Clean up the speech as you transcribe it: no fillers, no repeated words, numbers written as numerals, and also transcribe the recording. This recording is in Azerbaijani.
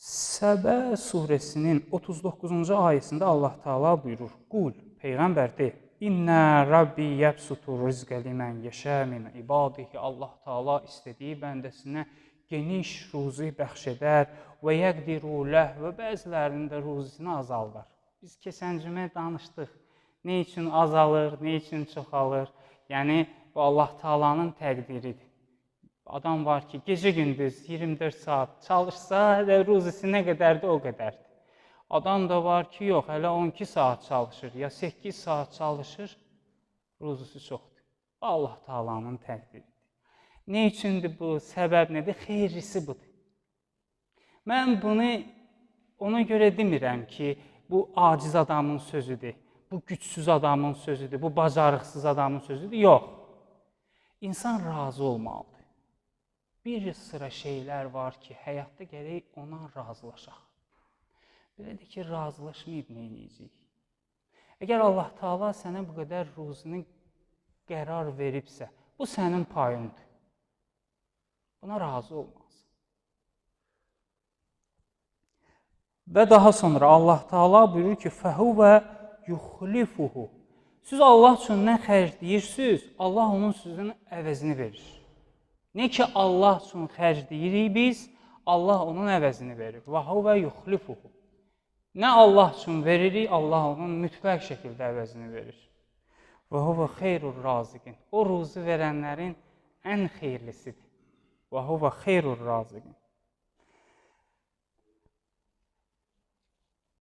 Səbə surəsinin 39-cu ayəsində Allah Taala buyurur: "Qul, peyğəmbər de: İnnə Rabbi yəbsutur rizqə limən yeşə min ibadihi." Allah Taala istədiyi bəndəsinə geniş ruzi bəxş edər və yəqdiru ləh və bəzilərinin də ruzisini azaldar. Biz keçən cümə danışdıq. Nə üçün azalır, nə üçün çoxalır? Yəni bu Allah Taala'nın təqdiridir. Adam var ki, gecə-gündüz 24 saat çalışsa, hələ ruzisi nə qədərdir, o qədərdir. Adam da var ki, yox, hələ 12 saat çalışır, ya 8 saat çalışır, ruzisi çoxdur. Allah Taala'nın təqdiridir. Nə üçündür bu? Səbəb nədir? Xeyirlisi budur. Mən bunu ona görə demirəm ki, bu aciz adamın sözüdür, bu gücsüz adamın sözüdür, bu bacarıqsız adamın sözüdür. Yox. İnsan razı olmalıdır. Bir sıra şeylər var ki, həyatda gərək ona razılaşaq. Belədir ki, razılaşmayıb nə edəcəyik? Əgər Allah Taala sənə bu qədər ruzini qərar veribsə, bu sənin payındır. Buna razı olmalısın. Və daha sonra Allah Taala buyurur ki, "Fəhuvə yuxlifuhu." Siz Allah üçün nə xərcləyirsiniz, Allah onun sizin əvəzini verir. Nə ki Allah üçün xərcləyirik biz, Allah onun əvəzini verir. Və huvə yuxlifuhu. Nə Allah üçün veririk, Allah onun mütləq şəkildə əvəzini verir. Və huvə xeyrur raziqin. O ruzi verənlərin ən xeyirlisidir. Və huvə xeyrur raziqin.